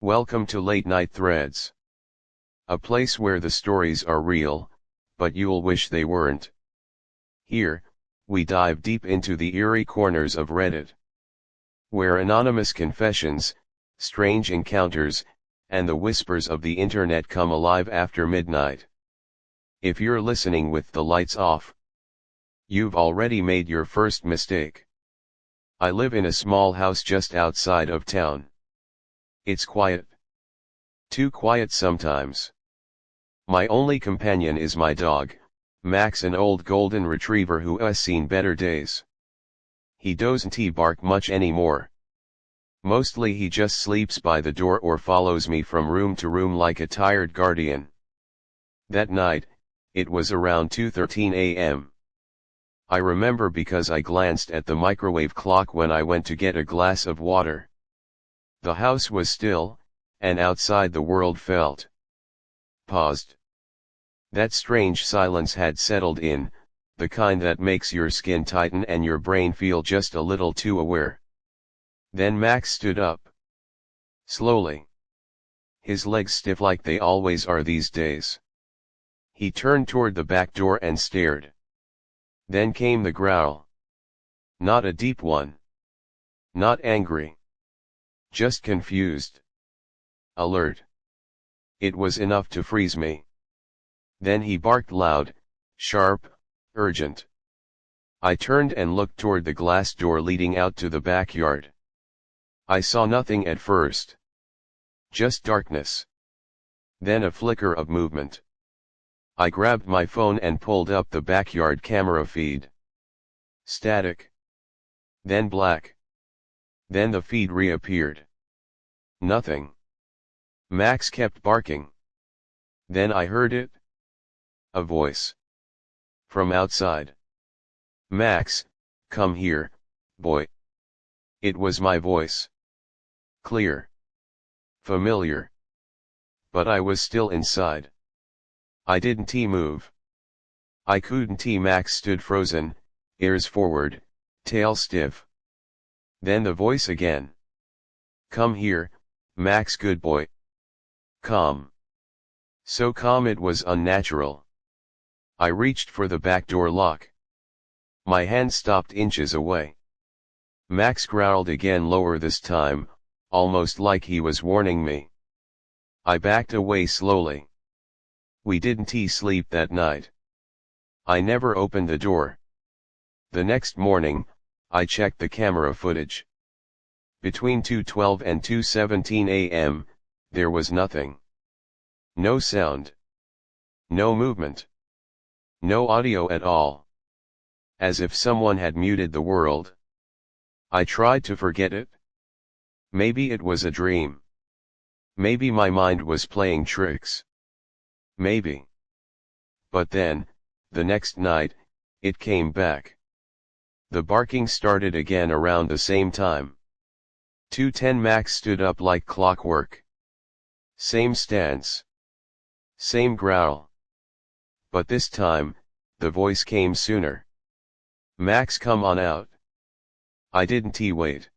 Welcome to Late Night Threads. A place where the stories are real, but you'll wish they weren't. Here, we dive deep into the eerie corners of Reddit, where anonymous confessions, strange encounters, and the whispers of the internet come alive after midnight. If you're listening with the lights off, you've already made your first mistake. I live in a small house just outside of town. It's quiet. Too quiet sometimes. My only companion is my dog, Max, an old golden retriever who has seen better days. He doesn't bark much anymore. Mostly he just sleeps by the door or follows me from room to room like a tired guardian. That night, it was around 2:13 a.m. I remember because I glanced at the microwave clock when I went to get a glass of water. The house was still, and outside the world felt paused. That strange silence had settled in, the kind that makes your skin tighten and your brain feel just a little too aware. Then Max stood up. Slowly. His legs stiff like they always are these days. He turned toward the back door and stared. Then came the growl. Not a deep one. Not angry. Just confused. Alert. It was enough to freeze me. Then he barked loud, sharp, urgent. I turned and looked toward the glass door leading out to the backyard. I saw nothing at first. Just darkness. Then a flicker of movement. I grabbed my phone and pulled up the backyard camera feed. Static. Then black. Then the feed reappeared. Nothing. Max kept barking. Then I heard it. A voice. From outside. Max, come here, boy. It was my voice. Clear. Familiar. But I was still inside. I didn't move. I couldn't. Max stood frozen, ears forward, tail stiff. Then the voice again. Come here, Max, good boy. Calm. So calm it was unnatural. I reached for the back door lock. My hand stopped inches away. Max growled again, lower this time, almost like he was warning me. I backed away slowly. We didn't sleep that night. I never opened the door. The next morning, I checked the camera footage. Between 2:12 and 2:17 a.m., there was nothing. No sound. No movement. No audio at all. As if someone had muted the world. I tried to forget it. Maybe it was a dream. Maybe my mind was playing tricks. Maybe. But then, the next night, it came back. The barking started again around the same time. 2:10. Max stood up like clockwork. Same stance. Same growl. But this time, the voice came sooner. Max, come on out. I didn't wait.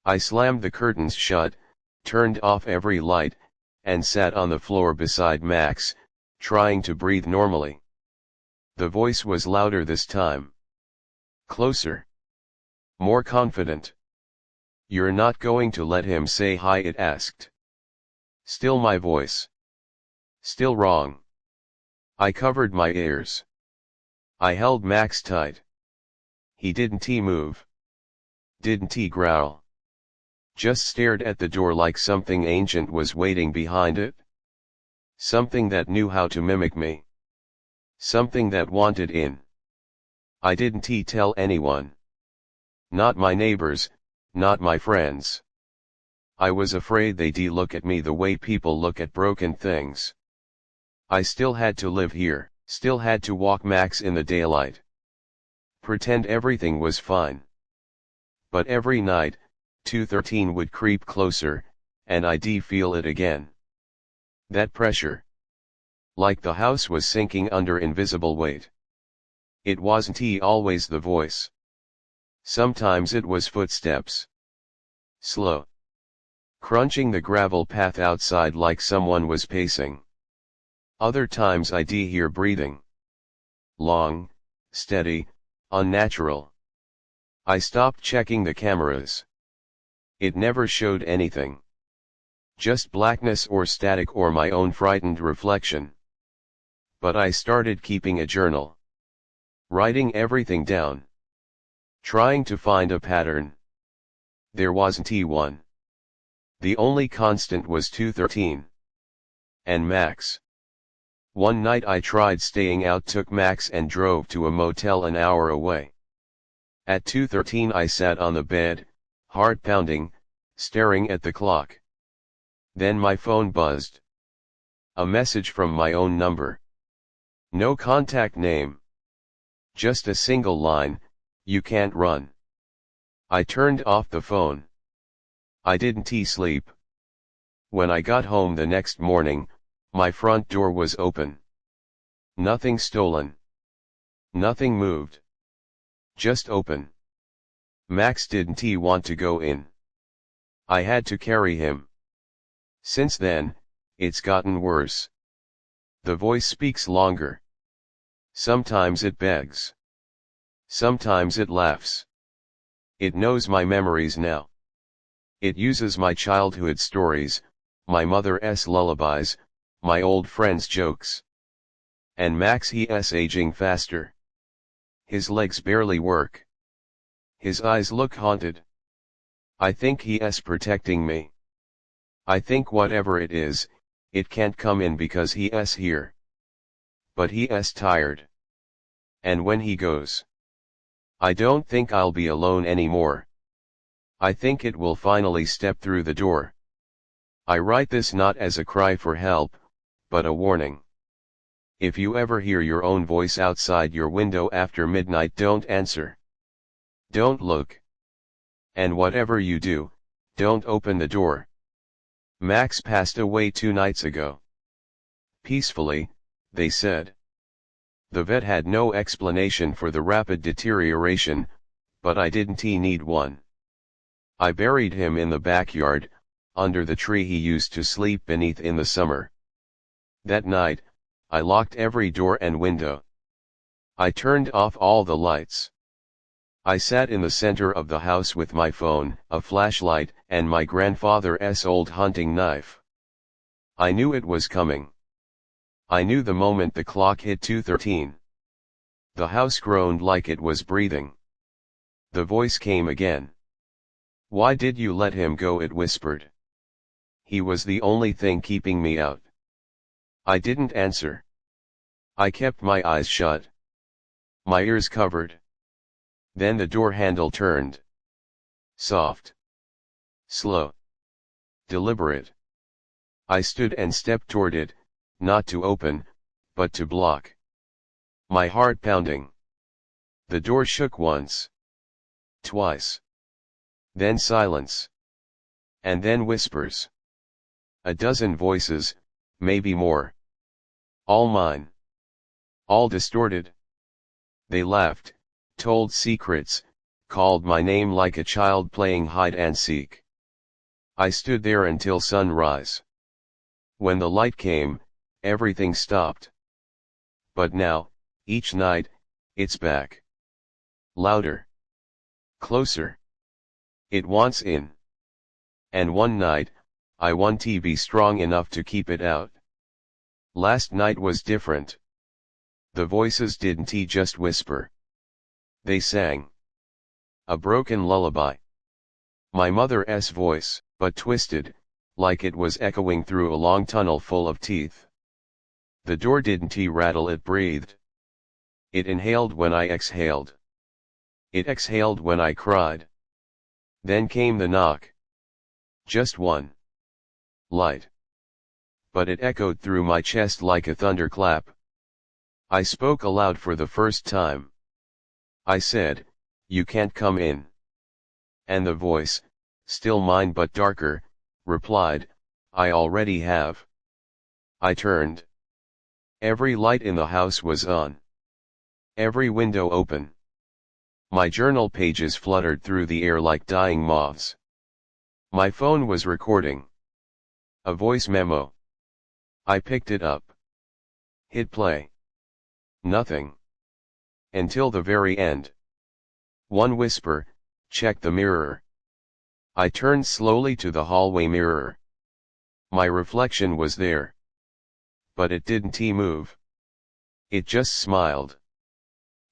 I slammed the curtains shut, turned off every light, and sat on the floor beside Max, trying to breathe normally. The voice was louder this time. Closer. More confident. You're not going to let him say hi, it asked. Still my voice. Still wrong. I covered my ears. I held Max tight. He didn't move. Didn't growl. Just stared at the door like something ancient was waiting behind it. Something that knew how to mimic me. Something that wanted in. I didn't tell anyone. Not my neighbors, not my friends. I was afraid they'd look at me the way people look at broken things. I still had to live here, still had to walk Max in the daylight. Pretend everything was fine. But every night, 2:13 would creep closer, and I'd feel it again. That pressure. Like the house was sinking under invisible weight. It wasn't always the voice. Sometimes it was footsteps. Slow. crunching the gravel path outside like someone was pacing. Other times I'd hear breathing. Long, steady, unnatural. I stopped checking the cameras. It never showed anything. Just blackness or static or my own frightened reflection. But I started keeping a journal. Writing everything down. Trying to find a pattern. There wasn't one. The only constant was 213. And Max. One night I tried staying out, took Max and drove to a motel an hour away. At 2:13 I sat on the bed, heart pounding, staring at the clock. Then my phone buzzed. A message from my own number. No contact name. Just a single line, "You can't run." I turned off the phone. I didn't sleep. When I got home the next morning, my front door was open. Nothing stolen. Nothing moved. Just open. Max didn't want to go in. I had to carry him. Since then, it's gotten worse. The voice speaks longer. Sometimes it begs. Sometimes it laughs. It knows my memories now. It uses my childhood stories, my mother's lullabies, my old friends' jokes. And Max, he's aging faster. His legs barely work. His eyes look haunted. I think he's protecting me. I think whatever it is, it can't come in because he's here. But he's tired. And when he goes, I don't think I'll be alone anymore. I think it will finally step through the door. I write this not as a cry for help, but a warning. If you ever hear your own voice outside your window after midnight, don't answer. Don't look. And whatever you do, don't open the door. Max passed away 2 nights ago. Peacefully, they said. The vet had no explanation for the rapid deterioration, but I didn't need one. I buried him in the backyard, under the tree he used to sleep beneath in the summer. That night, I locked every door and window. I turned off all the lights. I sat in the center of the house with my phone, a flashlight, and my grandfather's old hunting knife. I knew it was coming. I knew the moment the clock hit 2:13. The house groaned like it was breathing. The voice came again. "Why did you let him go?" it whispered. He was the only thing keeping me out. I didn't answer. I kept my eyes shut. My ears covered. Then the door handle turned. Soft. Slow. Deliberate. I stood and stepped toward it, not to open, but to block. My heart pounding. The door shook once. Twice. Then silence. And then whispers. A dozen voices, maybe more. All mine. All distorted. They laughed, told secrets, called my name like a child playing hide and seek. I stood there until sunrise. When the light came, everything stopped. But now, each night, it's back. Louder. Closer. It wants in. And one night, I want to be strong enough to keep it out. Last night was different. The voices didn't just whisper. They sang. A broken lullaby. My mother's voice, but twisted, like it was echoing through a long tunnel full of teeth. The door didn't rattle, it breathed. It inhaled when I exhaled. It exhaled when I cried. Then came the knock. Just one. Light. But it echoed through my chest like a thunderclap. I spoke aloud for the first time. I said, "You can't come in." And the voice, still mine but darker, replied, "I already have." I turned. Every light in the house was on. Every window open. My journal pages fluttered through the air like dying moths. My phone was recording. A voice memo. I picked it up. Hit play. Nothing. Until the very end. One whisper, check the mirror. I turned slowly to the hallway mirror. My reflection was there. But it didn't move. It just smiled.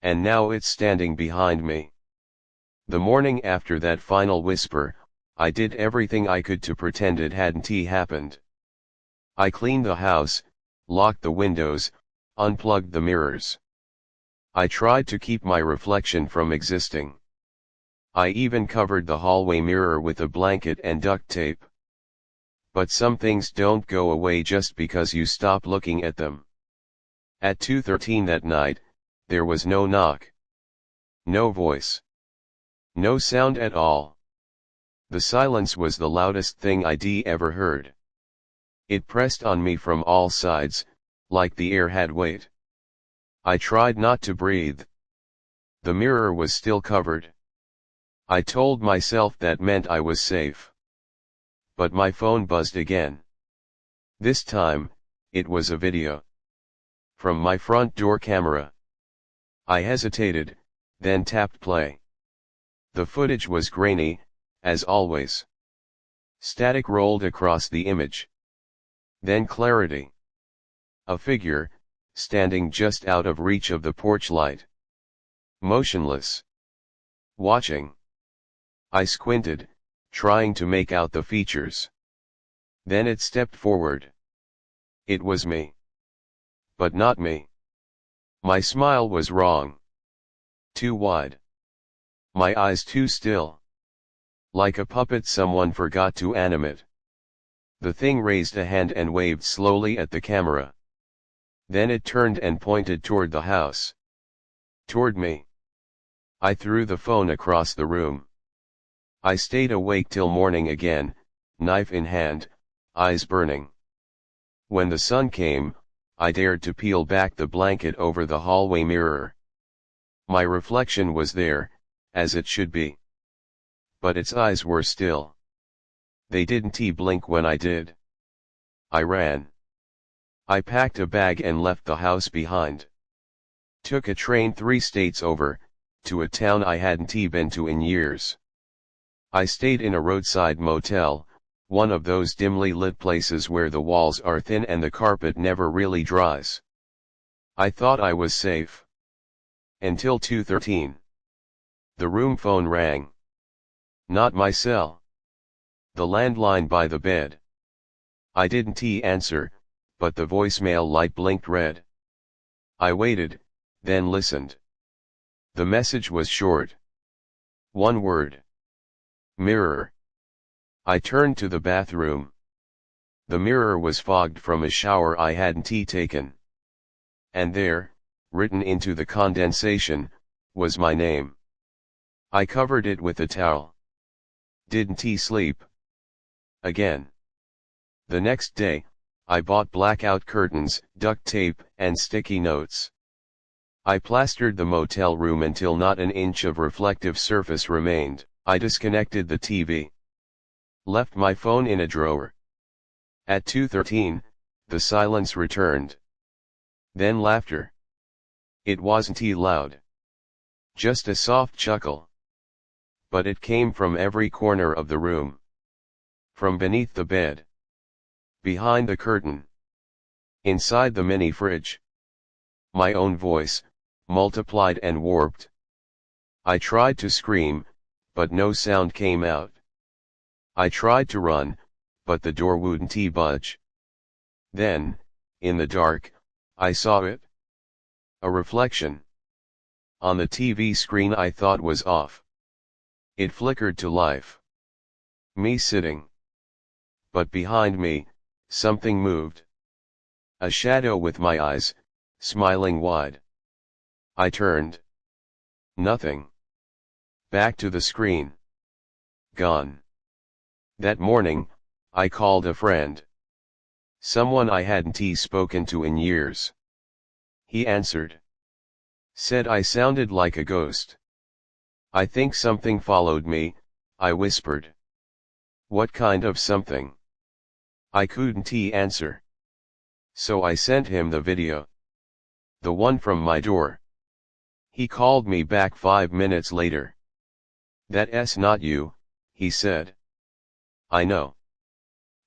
And now it's standing behind me. The morning after that final whisper, I did everything I could to pretend it hadn't happened. I cleaned the house, locked the windows, unplugged the mirrors. I tried to keep my reflection from existing. I even covered the hallway mirror with a blanket and duct tape. But some things don't go away just because you stop looking at them. At 2:13 that night, there was no knock. No voice. No sound at all. The silence was the loudest thing I'd ever heard. It pressed on me from all sides, like the air had weight. I tried not to breathe. The mirror was still covered. I told myself that meant I was safe. But my phone buzzed again. This time, it was a video. From my front door camera. I hesitated, then tapped play. The footage was grainy, as always. Static rolled across the image. Then clarity. A figure, standing just out of reach of the porch light. Motionless. Watching. I squinted, trying to make out the features. Then it stepped forward. It was me. But not me. My smile was wrong. Too wide. My eyes too still. Like a puppet someone forgot to animate. The thing raised a hand and waved slowly at the camera. Then it turned and pointed toward the house. Toward me. I threw the phone across the room. I stayed awake till morning again, knife in hand, eyes burning. When the sun came, I dared to peel back the blanket over the hallway mirror. My reflection was there, as it should be. But its eyes were still. They didn't blink when I did. I ran. I packed a bag and left the house behind. Took a train 3 states over, to a town I hadn't been to in years. I stayed in a roadside motel, one of those dimly lit places where the walls are thin and the carpet never really dries. I thought I was safe. Until 2:13. The room phone rang. Not my cell. The landline by the bed. I didn't answer, but the voicemail light blinked red. I waited, then listened. The message was short. One word. Mirror. I turned to the bathroom. The mirror was fogged from a shower I hadn't taken. And there, written into the condensation, was my name. I covered it with a towel. Didn't sleep. Again. The next day, I bought blackout curtains, duct tape, and sticky notes. I plastered the motel room until not an inch of reflective surface remained. I disconnected the TV. Left my phone in a drawer. At 2:13, the silence returned. Then laughter. It wasn't loud. Just a soft chuckle. But it came from every corner of the room. From beneath the bed. Behind the curtain. Inside the mini fridge. My own voice, multiplied and warped. I tried to scream, but no sound came out. I tried to run, but the door wouldn't budge. Then, in the dark, I saw it. A reflection. On the TV screen I thought was off. It flickered to life. Me sitting. But behind me, something moved. A shadow with my eyes, smiling wide. I turned. Nothing. Back to the screen. Gone. That morning, I called a friend. Someone I hadn't spoken to in years. He answered. Said I sounded like a ghost. I think something followed me, I whispered. What kind of something? I couldn't answer. So I sent him the video. The one from my door. He called me back 5 minutes later. That's not you, he said. I know.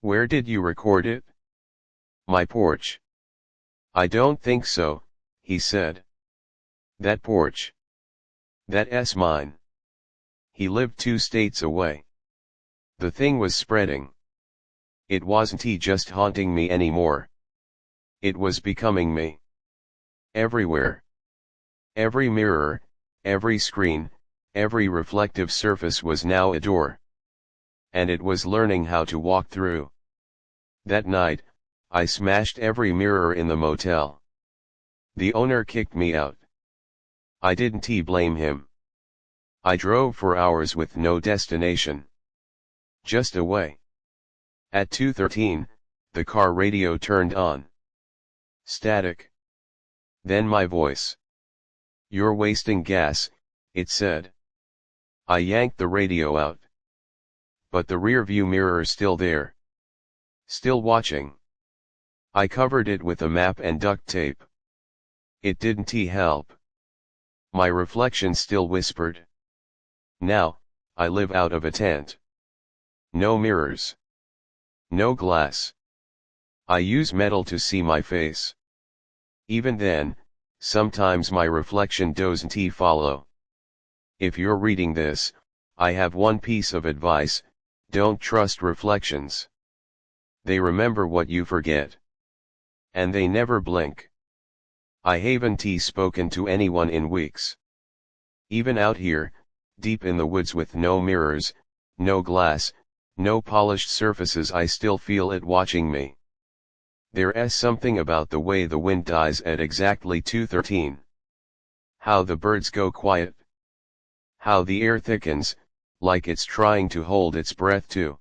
Where did you record it? My porch. I don't think so, he said. That porch. That's mine. He lived 2 states away. The thing was spreading. It wasn't just haunting me anymore. It was becoming me. Everywhere. Every mirror, every screen, every reflective surface was now a door. And it was learning how to walk through. That night, I smashed every mirror in the motel. The owner kicked me out. I didn't blame him. I drove for hours with no destination. Just away. At 2:13, the car radio turned on. Static. Then my voice. You're wasting gas, it said. I yanked the radio out. But the rearview mirror's still there. Still watching. I covered it with a map and duct tape. It didn't help. My reflection still whispered. Now, I live out of a tent. No mirrors. No glass. I use metal to see my face. Even then, sometimes my reflection doesn't follow. If you're reading this, I have one piece of advice: don't trust reflections. They remember what you forget. And they never blink. I haven't spoken to anyone in weeks. Even out here, deep in the woods with no mirrors, no glass, no polished surfaces, I still feel it watching me. There's something about the way the wind dies at exactly 2:13. How the birds go quiet. How the air thickens, like it's trying to hold its breath too.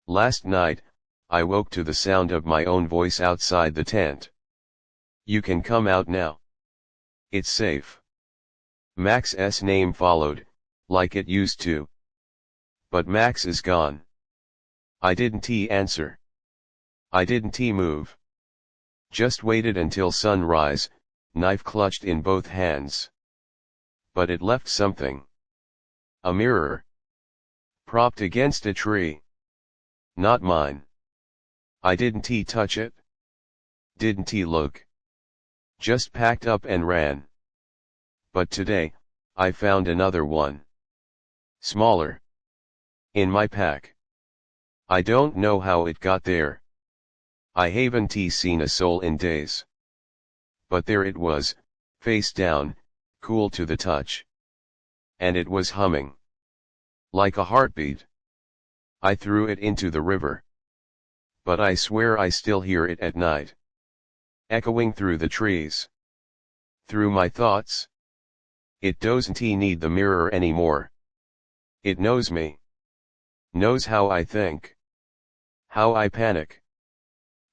Last night, I woke to the sound of my own voice outside the tent. You can come out now. It's safe. Max's name followed, like it used to. But Max is gone. I didn't answer. I didn't move. Just waited until sunrise, knife clutched in both hands. But it left something. A mirror. Propped against a tree. Not mine. I didn't touch it. Didn't look. Just packed up and ran. But today, I found another one. Smaller. In my pack. I don't know how it got there. I haven't seen a soul in days. But there it was, face down, cool to the touch. And it was humming. Like a heartbeat. I threw it into the river. But I swear I still hear it at night. Echoing through the trees. Through my thoughts. It doesn't need the mirror anymore. It knows me. Knows how I think. How I panic.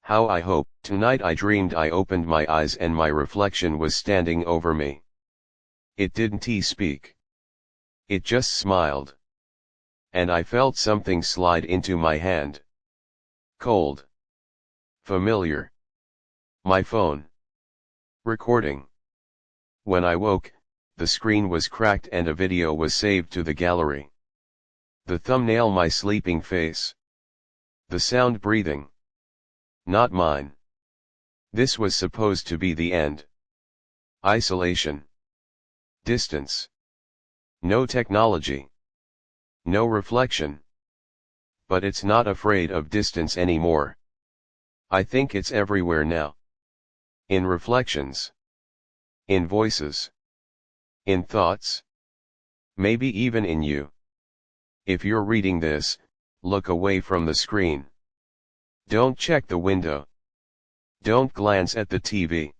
How I hope. Tonight I dreamed I opened my eyes and my reflection was standing over me. It didn't speak. It just smiled. And I felt something slide into my hand. Cold. Familiar. My phone. Recording. When I woke, the screen was cracked and a video was saved to the gallery. The thumbnail, my sleeping face. The sound, breathing. Not mine. This was supposed to be the end. Isolation. Distance. No technology. No reflection. But it's not afraid of distance anymore. I think it's everywhere now. In reflections. In voices. In thoughts. Maybe even in you. If you're reading this, look away from the screen. Don't check the window. Don't glance at the TV.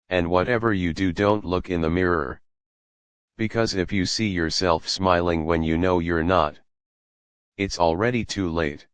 And whatever you do, don't look in the mirror. Because if you see yourself smiling when you know you're not, it's already too late.